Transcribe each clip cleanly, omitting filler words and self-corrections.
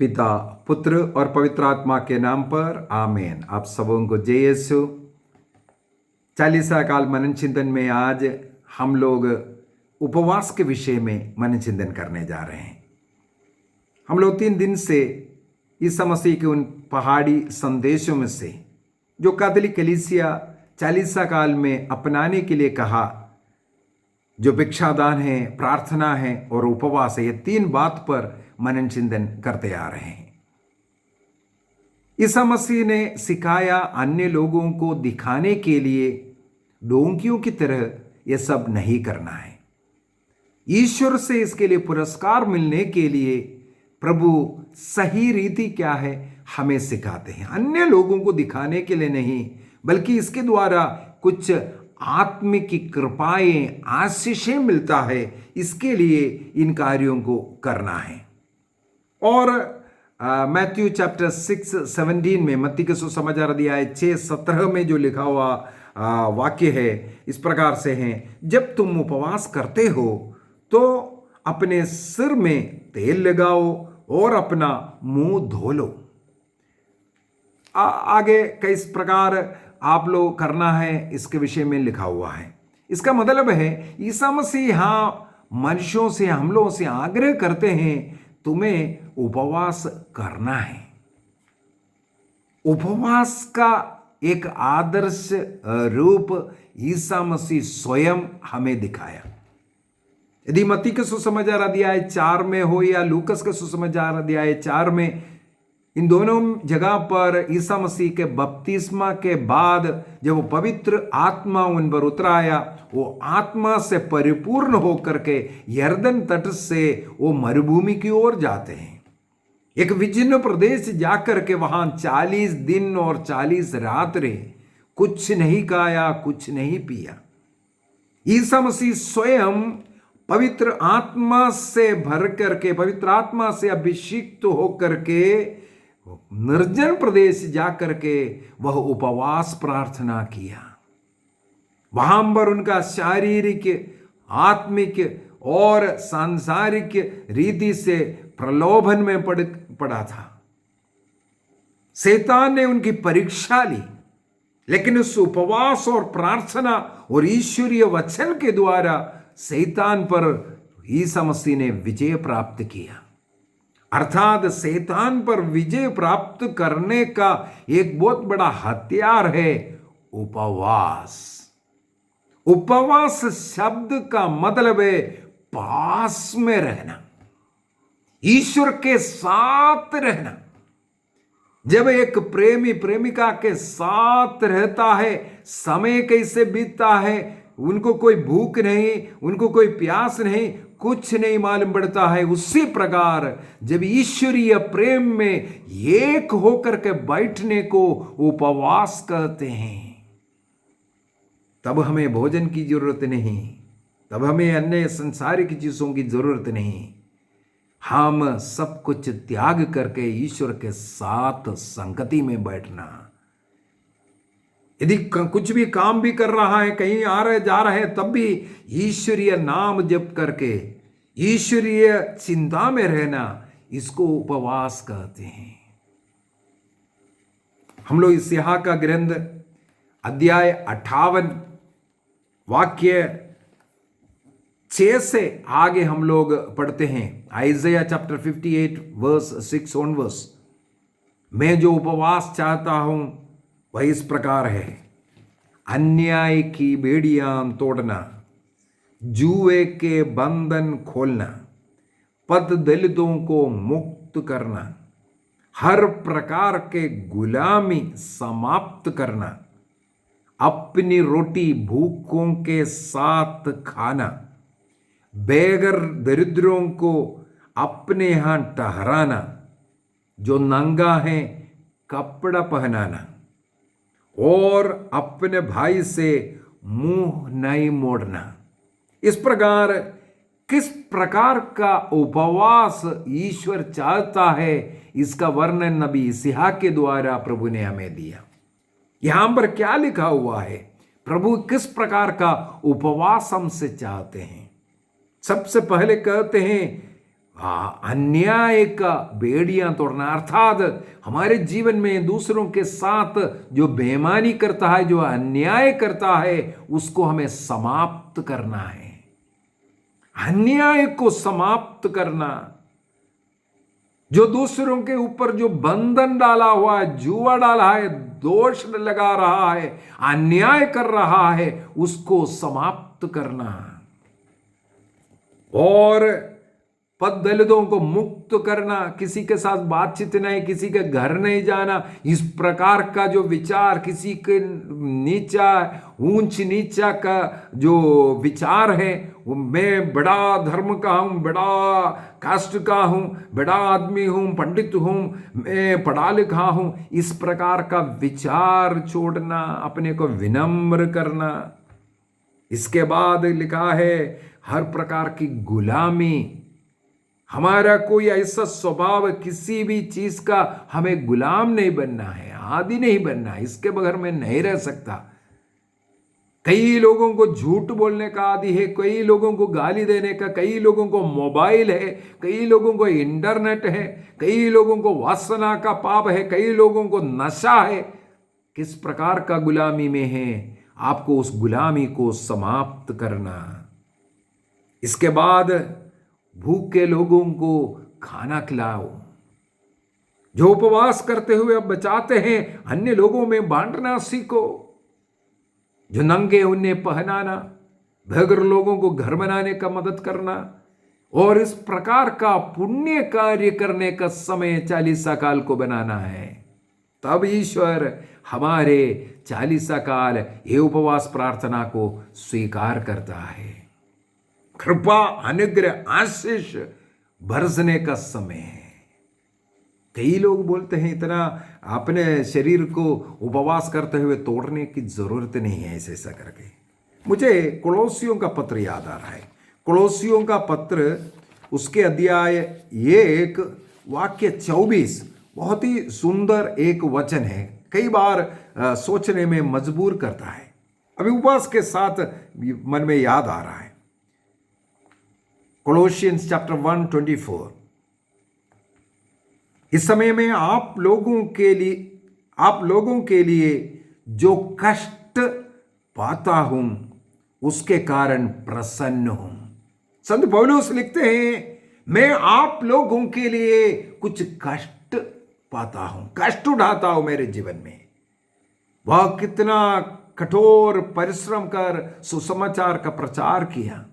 पिता, पुत्र और पवित्र आत्मा के नाम पर आमीन। आप सबों को जय यीशु। चालीसा काल मनन चिंतन में आज हम लोग उपवास के विषय में मनन चिंतन करने जा रहे हैं। हम लोग 3 दिन से ईसा मसीह के उन पहाड़ी संदेशों में से जो कैथोलिक कलीसिया चालीसा काल में अपनाने के लिए कहा, जो भिक्षादान है, प्रार्थना है और उपवास है, ये 3 बात पर मनन चिंतन करते आ रहे हैं। ईसा मसीह ने सिखाया अन्य लोगों को दिखाने के लिए डोंकियों की तरह यह सब नहीं करना है। ईश्वर से इसके लिए पुरस्कार मिलने के लिए प्रभु सही रीति क्या है हमें सिखाते हैं। अन्य लोगों को दिखाने के लिए नहीं, बल्कि इसके द्वारा कुछ आत्मिक की कृपाएं, आशीषें मिलता है, इसके लिए इन कार्यों को करना है। और मैथ्यू चैप्टर 6:17 में, मत्ती के सुसमाचार अध्याय 6:17 में जो लिखा हुआ वाक्य है इस प्रकार से है, जब तुम उपवास करते हो तो अपने सिर में तेल लगाओ और अपना मुंह धो लो। आगे किस प्रकार आप लोग करना है इसके विषय में लिखा हुआ है। इसका मतलब है ईसा मसीह यहां मनुष्यों से, हम लोगों से आग्रह करते हैं, तुम्हें उपवास करना है। उपवास का एक आदर्श रूप ईसा मसीह स्वयं हमें दिखाया। यदि मत्ती के सुसमाचार अध्याय 4 में हो या लूकस के सुसमाचार अध्याय 4 में, इन दोनों जगह पर ईसा मसीह के बपतिस्मा के बाद जब वो पवित्र आत्मा उन पर उतराया, वो आत्मा से परिपूर्ण होकर के यरदन तट से वो मरुभूमि की ओर जाते हैं। एक विचिन्न प्रदेश जाकर के वहां 40 दिन और 40 रात्रि कुछ नहीं खाया, कुछ नहीं पिया। ईसा मसीह स्वयं पवित्र आत्मा से भर करके, पवित्र आत्मा से अभिषिक्त होकर के निर्जन प्रदेश जाकर के वह उपवास प्रार्थना किया। वहां पर उनका शारीरिक, आत्मिक और सांसारिक रीति से प्रलोभन में पड़ा था। शैतान ने उनकी परीक्षा ली, लेकिन उस उपवास और प्रार्थना और ईश्वरीय वचन के द्वारा शैतान पर ईसा मसीह ने विजय प्राप्त किया। अर्थात शैतान पर विजय प्राप्त करने का एक बहुत बड़ा हथियार है उपवास। उपवास शब्द का मतलब है पास में रहना, ईश्वर के साथ रहना। जब एक प्रेमी प्रेमिका के साथ रहता है, समय कैसे बीतता है, उनको कोई भूख नहीं, उनको कोई प्यास नहीं, कुछ नहीं मालूम पड़ता है। उसी प्रकार जब ईश्वरीय प्रेम में एक होकर के बैठने को उपवास कहते हैं, तब हमें भोजन की जरूरत नहीं, तब हमें अन्य संसारिक चीजों की जरूरत नहीं। हम सब कुछ त्याग करके ईश्वर के साथ संगति में बैठना। यदि कुछ भी काम भी कर रहा है, कहीं आ रहे जा रहे हैं, तब भी ईश्वरीय नाम जप करके ईश्वरीय चिंता में रहना, इसको उपवास कहते हैं। हम लोग यशायाह का ग्रंथ अध्याय 58 वाक्य 6 से आगे हम लोग पढ़ते हैं। Isaiah chapter 58 verse 6 onwards. मैं जो उपवास चाहता हूं वह इस प्रकार है, अन्याय की बेड़ियां तोड़ना, जुए के बंधन खोलना, पद दलितों को मुक्त करना, हर प्रकार के गुलामी समाप्त करना, अपनी रोटी भूखों के साथ खाना, बेघर दरिद्रों को अपने यहां ठहराना, जो नंगा है कपड़ा पहनाना, और अपने भाई से मुंह नहीं मोड़ना। इस प्रकार किस प्रकार का उपवास ईश्वर चाहता है, इसका वर्णन नबी यशायाह के द्वारा प्रभु ने हमें दिया। यहां पर क्या लिखा हुआ है, प्रभु किस प्रकार का उपवास हमसे चाहते हैं। सबसे पहले कहते हैं अन्याय का बेड़ियां तोड़ना, अर्थात हमारे जीवन में दूसरों के साथ जो बेईमानी करता है, जो अन्याय करता है, उसको हमें समाप्त करना है। अन्याय को समाप्त करना, जो दूसरों के ऊपर जो बंधन डाला हुआ है, जुआ डाला है, दोष लगा रहा है, अन्याय कर रहा है, उसको समाप्त करना और पद दलितों को मुक्त करना, किसी के साथ बातचीत नहीं, किसी के घर नहीं जाना, इस प्रकार का जो विचार, किसी के नीचा ऊंच नीचा का जो विचार है, वो मैं बड़ा धर्म का हूं, बड़ा कास्ट का हूं, बड़ा आदमी हूं, पंडित हूं, मैं पढ़ा लिखा हूं, इस प्रकार का विचार छोड़ना, अपने को विनम्र करना। इसके बाद लिखा है हर प्रकार की गुलामी, हमारा कोई ऐसा स्वभाव, किसी भी चीज का हमें गुलाम नहीं बनना है, आदी नहीं बनना, इसके बगैर मैं नहीं रह सकता। कई लोगों को झूठ बोलने का आदी है, कई लोगों को गाली देने का, कई लोगों को मोबाइल है, कई लोगों को इंटरनेट है, कई लोगों को वासना का पाप है, कई लोगों को नशा है। किस प्रकार का गुलामी में है, आपको उस गुलामी को समाप्त करना। इसके बाद भूखे लोगों को खाना खिलाओ, जो उपवास करते हुए अब बचाते हैं, अन्य लोगों में बांटना सीखो, जो नंगे उन्हें पहनाना, बेघर लोगों को घर बनाने का मदद करना, और इस प्रकार का पुण्य कार्य करने का समय 40 काल को बनाना है। तब ईश्वर हमारे 40 काल ये उपवास प्रार्थना को स्वीकार करता है। कृपा, अनुग्रह, आशीष बरसने का समय है। कई लोग बोलते हैं इतना अपने शरीर को उपवास करते हुए तोड़ने की जरूरत नहीं है, ऐसा करके। मुझे कोलोसियों का पत्र याद आ रहा है। कोलोसियों का पत्र, उसके अध्याय 1 वाक्य 24 बहुत ही सुंदर एक वचन है, कई बार सोचने में मजबूर करता है। अभी उपवास के साथ मन में याद आ रहा है। कोलोसियंस चैप्टर 1:24, इस समय में आप लोगों के लिए जो कष्ट पाता हूं, उसके कारण प्रसन्न हूं। संत पौलुस लिखते हैं, मैं आप लोगों के लिए कुछ कष्ट पाता हूं, कष्ट उठाता हूं मेरे जीवन में। वह कितना कठोर परिश्रम कर सुसमाचार का प्रचार किया,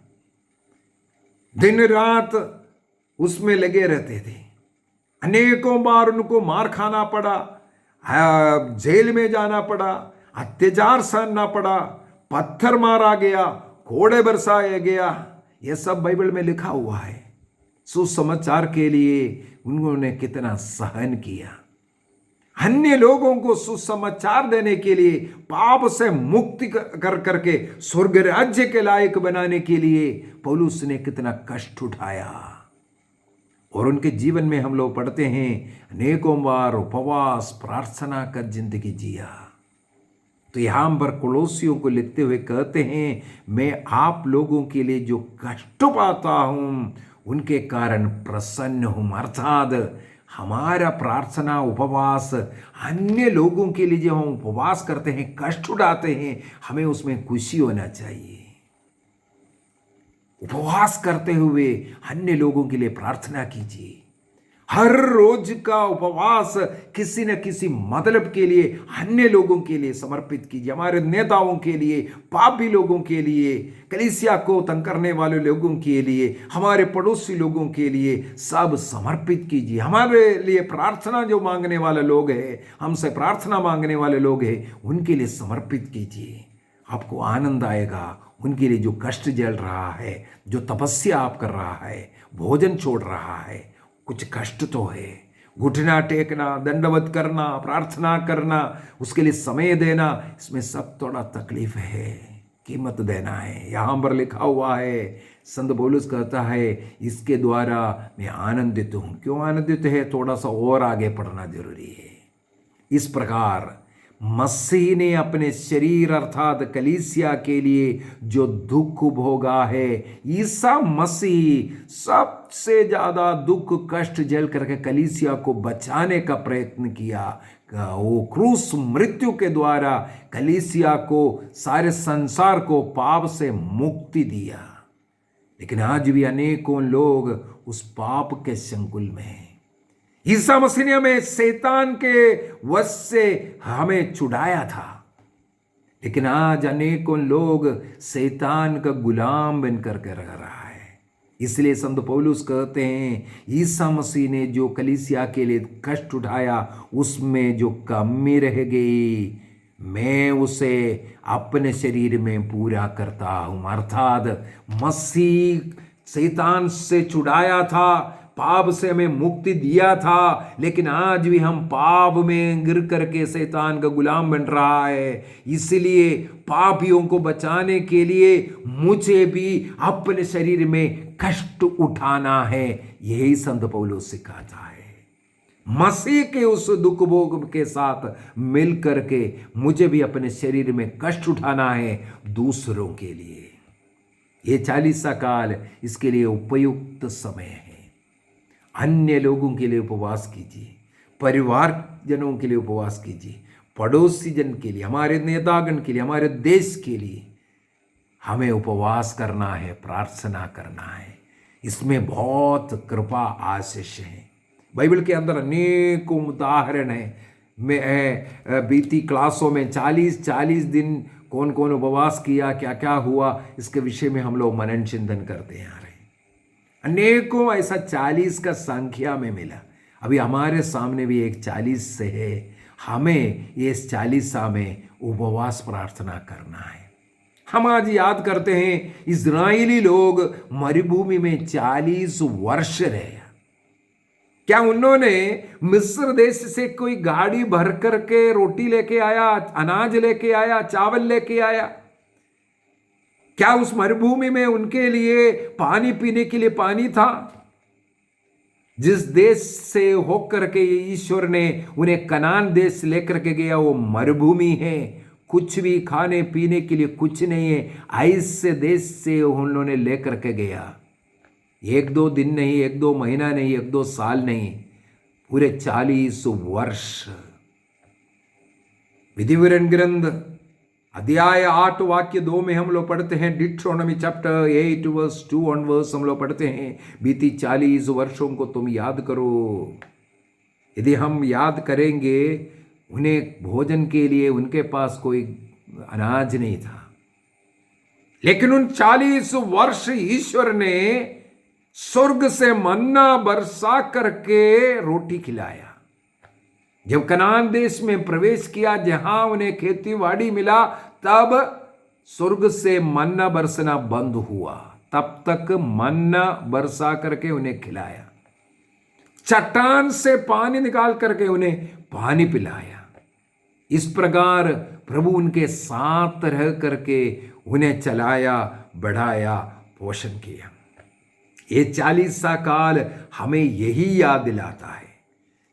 दिन रात उसमें लगे रहते थे। अनेकों बार उनको मार खाना पड़ा, जेल में जाना पड़ा, अत्याचार सहना पड़ा, पत्थर मारा गया, कोड़े बरसाया गया। यह सब बाइबल में लिखा हुआ है। सुसमाचार के लिए उन्होंने कितना सहन किया। अन्य लोगों को सुसमाचार देने के लिए, पाप से मुक्ति कर करके स्वर्ग राज्य के लायक बनाने के लिए पौलुस ने कितना कष्ट उठाया। और उनके जीवन में हम लोग पढ़ते हैं, अनेकों बार उपवास प्रार्थना कर जिंदगी जिया। तो यहां पर कोलोसियों को लिखते हुए कहते हैं, मैं आप लोगों के लिए जो कष्ट पाता हूं, उनके कारण प्रसन्न हूं। अर्थात हमारा प्रार्थना उपवास अन्य लोगों के लिए जो हम उपवास करते हैं, कष्ट उठाते हैं, हमें उसमें खुशी होना चाहिए। उपवास करते हुए अन्य लोगों के लिए प्रार्थना कीजिए। हर रोज का उपवास किसी न किसी मतलब के लिए, अन्य लोगों के लिए समर्पित कीजिए। हमारे नेताओं के लिए, पापी लोगों के लिए, कलीसिया को तंग करने वाले लोगों के लिए, हमारे पड़ोसी लोगों के लिए सब समर्पित कीजिए। हमारे लिए प्रार्थना जो मांगने वाले लोग हैं, हमसे प्रार्थना मांगने वाले लोग हैं, उनके लिए समर्पित कीजिए। आपको आनंद आएगा। उनके लिए जो कष्ट झेल रहा है, जो तपस्या आप कर रहा है, भोजन छोड़ रहा है, कुछ कष्ट तो है। घुटना टेकना, दंडवत करना, प्रार्थना करना, उसके लिए समय देना, इसमें सब थोड़ा तकलीफ है, कीमत देना है। यहाँ पर लिखा हुआ है, संत पौलुस कहता है, इसके द्वारा मैं आनंदित हूँ। क्यों आनंदित है? थोड़ा सा और आगे पढ़ना जरूरी है। इस प्रकार मसीह ने अपने शरीर अर्थात कलीसिया के लिए जो दुख भोगा है, ईसा मसीह सबसे ज्यादा दुख कष्ट झेल करके कलीसिया को बचाने का प्रयत्न किया। वो क्रूस मृत्यु के द्वारा कलीसिया को, सारे संसार को पाप से मुक्ति दिया। लेकिन आज भी अनेकों लोग उस पाप के संकुल में हैं। ईसा मसीह ने हमें शैतान के वश से हमें छुड़ाया था, लेकिन आज अनेकों लोग शैतान का गुलाम बन करके रह रहा है। इसलिए संत पौलुस कहते हैं, ईसा मसीह ने जो कलीसिया के लिए कष्ट उठाया उसमें जो कमी रह गई, मैं उसे अपने शरीर में पूरा करता हूं। अर्थात मसीह शैतान से छुड़ाया था, पाप से हमें मुक्ति दिया था, लेकिन आज भी हम पाप में गिर करके शैतान का गुलाम बन रहा है। इसलिए पापियों को बचाने के लिए मुझे भी अपने शरीर में कष्ट उठाना है। यही संत पौलुस सिखाता है। मसीह के उस दुख भोग के साथ मिल करके मुझे भी अपने शरीर में कष्ट उठाना है दूसरों के लिए। ये 40 काल इसके लिए उपयुक्त समय है। अन्य लोगों के लिए उपवास कीजिए, परिवार जनों के लिए उपवास कीजिए, पड़ोसी जन के लिए, हमारे नेतागण के लिए, हमारे देश के लिए हमें उपवास करना है, प्रार्थना करना है। इसमें बहुत कृपा आशीष है। बाइबल के अंदर अनेकों उदाहरण है। मैं बीती क्लासों में 40 दिन कौन कौन उपवास किया, क्या क्या हुआ, इसके विषय में हम लोग मनन चिंतन करते आ रहे हैं। अनेकों ऐसा 40 का संख्या में मिला। अभी हमारे सामने भी एक 40 से है। हमें ये इस 40 में उपवास प्रार्थना करना है। हम आज याद करते हैं, इजरायली लोग मरुभूमि में 40 वर्ष रहे। क्या उन्होंने मिस्र देश से कोई गाड़ी भर करके रोटी लेके आया, अनाज लेके आया, चावल लेके आया? क्या उस मरुभूमि में उनके लिए पानी पीने के लिए पानी था? जिस देश से होकर के ईश्वर ने उन्हें कनान देश लेकर के गया वो मरुभूमि है। कुछ भी खाने पीने के लिए कुछ नहीं है। ऐसे देश से उन्होंने लेकर के गया। 1-2 दिन नहीं, 1-2 महीना नहीं, 1-2 साल नहीं, पूरे 40 वर्ष। विधिवरण ग्रंथ अध्याय 8 वाक्य 2 में हम लोग पढ़ते हैं, डिट्रोनॉमी चैप्टर 8 वर्स 2 ऑनवर्स हम लोग पढ़ते हैं, बीती 40 वर्षों को तुम याद करो। यदि हम याद करेंगे, उन्हें भोजन के लिए उनके पास कोई अनाज नहीं था, लेकिन उन 40 वर्ष ईश्वर ने स्वर्ग से मन्ना बरसा करके रोटी खिलाया। जब कनान देश में प्रवेश किया, जहां उन्हें खेती बाड़ी मिला, तब स्वर्ग से मन्ना बरसना बंद हुआ। तब तक मन्ना बरसा करके उन्हें खिलाया, चट्टान से पानी निकाल करके उन्हें पानी पिलाया। इस प्रकार प्रभु उनके साथ रह करके उन्हें चलाया, बढ़ाया, पोषण किया। ये 40 काल हमें यही याद दिलाता है।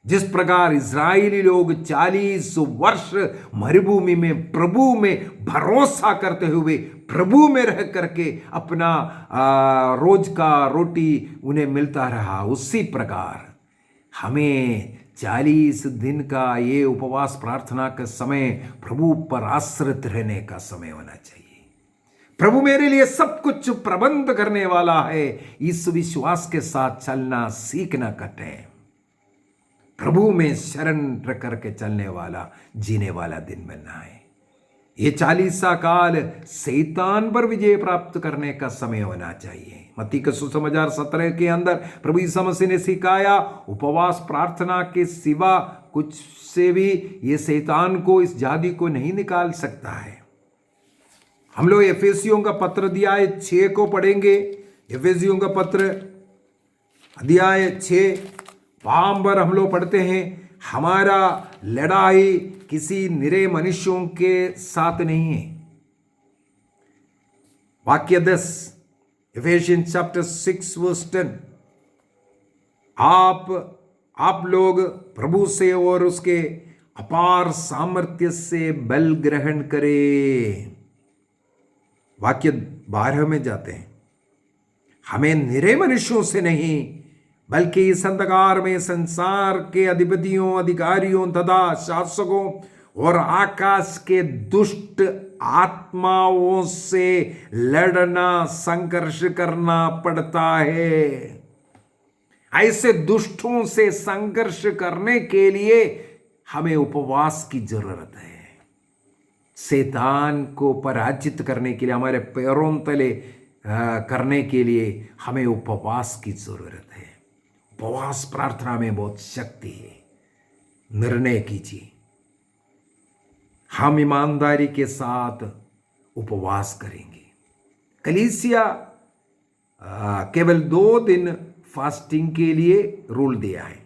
जिस प्रकार इजरायली लोग 40 वर्ष मरुभूमि में प्रभु में भरोसा करते हुए प्रभु में रह करके अपना रोज का रोटी उन्हें मिलता रहा, उसी प्रकार हमें 40 दिन का ये उपवास प्रार्थना का समय प्रभु पर आश्रित रहने का समय होना चाहिए। प्रभु मेरे लिए सब कुछ प्रबंध करने वाला है, इस विश्वास के साथ चलना सीखना कठिन। प्रभु में शरण रख करके चलने वाला, जीने वाला दिन बनना है। ये 40 काल शैतान पर विजय प्राप्त करने का समय होना चाहिए। मत्ती का सुसमाचार 17 के अंदर प्रभु यीशु मसीह ने सिखाया, उपवास प्रार्थना के सिवा कुछ से भी ये शैतान को, इस जाति को नहीं निकाल सकता है। हम लोग एफेसियों का पत्र अध्याय 6 को पढ़ेंगे। एफेसियों का पत्र अध्याय 6 वहां पर हम लोग पढ़ते हैं, हमारा लड़ाई किसी निरे मनुष्यों के साथ नहीं है। वाक्य 10, एफेसियंस चैप्टर 6 वर्स 10, आप लोग प्रभु से और उसके अपार सामर्थ्य से बल ग्रहण करे। वाक्य 12 में जाते हैं, हमें निरे मनुष्यों से नहीं बल्कि इस अंधकार में संसार के अधिपतियों, अधिकारियों तथा शासकों और आकाश के दुष्ट आत्माओं से लड़ना, संघर्ष करना पड़ता है। ऐसे दुष्टों से संघर्ष करने के लिए हमें उपवास की जरूरत है। शैतान को पराजित करने के लिए, हमारे पैरों तले करने के लिए हमें उपवास की जरूरत है। उपवास प्रार्थना में बहुत शक्ति है। निर्णय कीजिए, हम ईमानदारी के साथ उपवास करेंगे। कलीसिया केवल 2 दिन फास्टिंग के लिए रूल दिया है,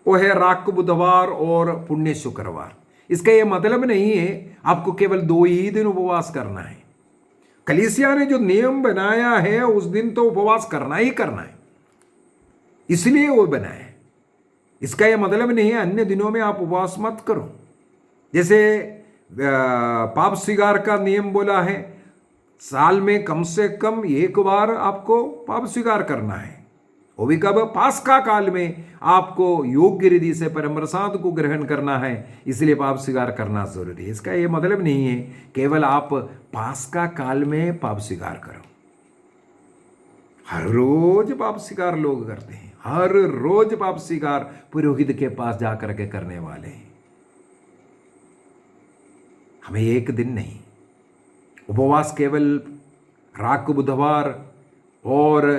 वो है राक बुधवार और पुण्य शुक्रवार। इसका यह मतलब नहीं है आपको केवल 2 ही दिन उपवास करना है। कलीसिया ने जो नियम बनाया है उस दिन तो उपवास करना ही करना है, इसलिए वो बनाया है। इसका यह मतलब नहीं है अन्य दिनों में आप उपवास मत करो। जैसे पाप स्वीकार का नियम बोला है, साल में कम से कम 1 बार आपको पाप स्वीकार करना है, वो भी कब? पास्का काल में आपको योग्य रीति से परम प्रसाद को ग्रहण करना है, इसलिए पाप स्वीकार करना जरूरी है। इसका यह मतलब नहीं है केवल आप पास्का काल में पाप स्वीकार करो। हर रोज पाप स्वीकार लोग करते हैं, हर रोज पाप स्वीकार पुरोहित के पास जाकर के करने वाले हैं। हमें 1 दिन नहीं, उपवास केवल राक बुधवार और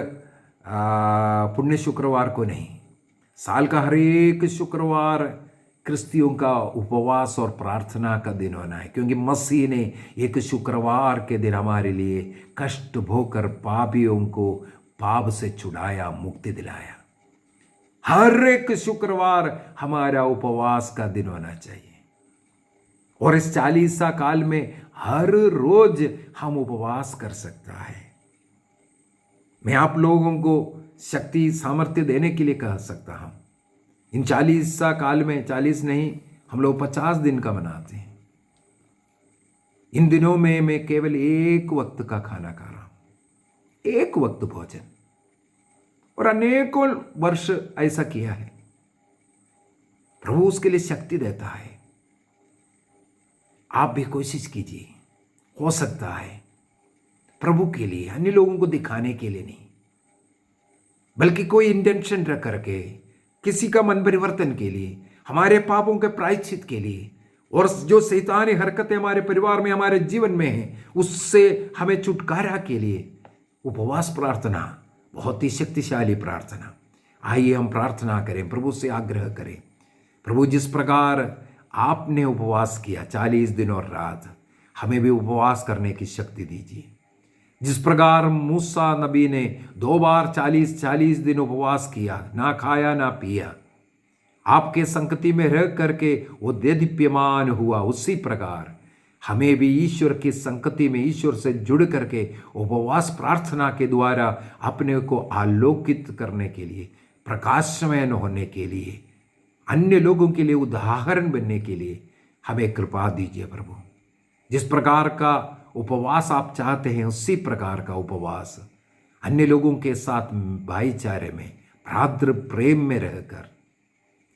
पुण्य शुक्रवार को नहीं, साल का हर एक शुक्रवार क्रिस्तियों का उपवास और प्रार्थना का दिन होना है, क्योंकि मसीह ने एक शुक्रवार के दिन हमारे लिए कष्ट भोकर पापियों को पाप से छुड़ाया, मुक्ति दिलाया। हर एक शुक्रवार हमारा उपवास का दिन होना चाहिए, और इस 40 काल में हर रोज हम उपवास कर सकता है। मैं आप लोगों को शक्ति सामर्थ्य देने के लिए कह सकता हूं, इन 40 काल में, 40 नहीं, हम लोग 50 दिन का मनाते हैं। इन दिनों में मैं केवल 1 वक्त का खाना खा रहा हूं, 1 वक्त भोजन, और अनेकों वर्ष ऐसा किया है। प्रभु उसके लिए शक्ति देता है। आप भी कोशिश कीजिए, हो सकता है प्रभु के लिए, अन्य लोगों को दिखाने के लिए नहीं, बल्कि कोई इंटेंशन रख करके, किसी का मन परिवर्तन के लिए, हमारे पापों के प्रायश्चित के लिए, और जो शैतानी हरकतें हमारे परिवार में, हमारे जीवन में हैं, उससे हमें छुटकारा के लिए उपवास प्रार्थना बहुत ही शक्तिशाली प्रार्थना। आइए हम प्रार्थना करें, प्रभु से आग्रह करें, प्रभु जिस प्रकार आपने उपवास किया 40 दिन और रात, हमें भी उपवास करने की शक्ति दीजिए। जिस प्रकार मूसा नबी ने 2 बार 40 दिन उपवास किया, ना खाया ना पिया, आपके संगति में रह करके वो देदीप्यमान हुआ, उसी प्रकार हमें भी ईश्वर की संगति में, ईश्वर से जुड़ करके उपवास प्रार्थना के द्वारा अपने को आलोकित करने के लिए, प्रकाशमय होने के लिए, अन्य लोगों के लिए उदाहरण बनने के लिए हमें कृपा दीजिए प्रभु। जिस प्रकार का उपवास आप चाहते हैं, उसी प्रकार का उपवास अन्य लोगों के साथ भाईचारे में, भ्रातृ प्रेम में रहकर,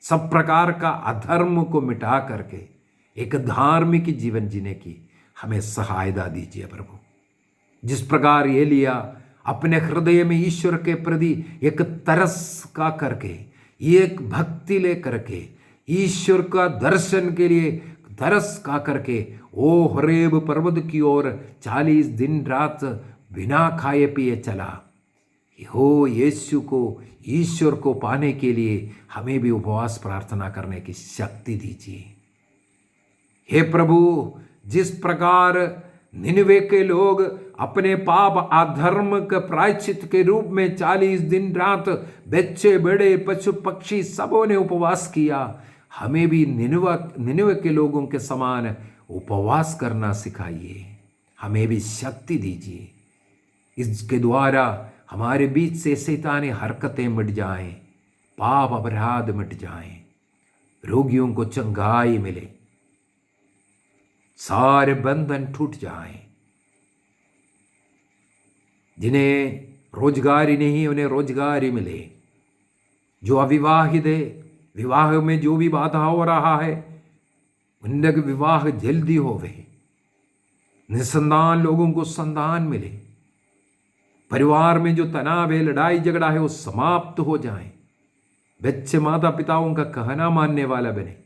सब प्रकार का अधर्म को मिटा करके एक धार्मिक जीवन जीने की हमें सहायता दीजिए प्रभु। जिस प्रकार एलिया अपने हृदय में ईश्वर के प्रति एक तरस का करके, एक भक्ति ले करके, ईश्वर का दर्शन के लिए तरस का करके ओ होरेब पर्वत की ओर 40 दिन रात बिना खाए पिए चला, हो यीशु को, ईश्वर को पाने के लिए हमें भी उपवास प्रार्थना करने की शक्ति दीजिए। हे प्रभु, जिस प्रकार निनवे के लोग अपने पाप अधर्म के प्रायश्चित के रूप में 40 दिन रात, बच्चे बड़े पशु पक्षी सबों ने उपवास किया, हमें भी निनवे के लोगों के समान उपवास करना सिखाइए। हमें भी शक्ति दीजिए, इसके द्वारा हमारे बीच से शैतानी हरकतें मिट जाएं, पाप अपराध मिट जाएं, रोगियों को चंगाई मिले, सारे बंधन टूट जाएं। जिन्हें रोजगारी नहीं उन्हें रोजगारी मिले। जो अविवाहित है, विवाह में जो भी बाधा हो रहा है, उनका विवाह जल्दी होवे। निसंतान लोगों को संतान मिले। परिवार में जो तनाव है, लड़ाई झगड़ा है, वो समाप्त हो जाए। बच्चे माता पिताओं का कहना मानने वाला बने।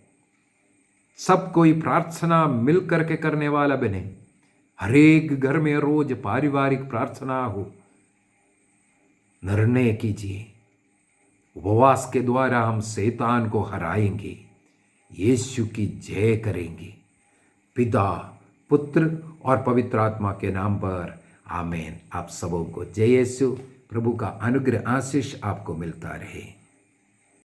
सब कोई प्रार्थना मिल करके करने वाला बने। हर एक घर में रोज पारिवारिक प्रार्थना हो। निर्णय कीजिए, उपवास के द्वारा हम शैतान को हराएंगे, यीशु की जय करेंगे। पिता, पुत्र और पवित्र आत्मा के नाम पर आमीन। आप सबों को जय यीशु। प्रभु का अनुग्रह आशीष आपको मिलता रहे।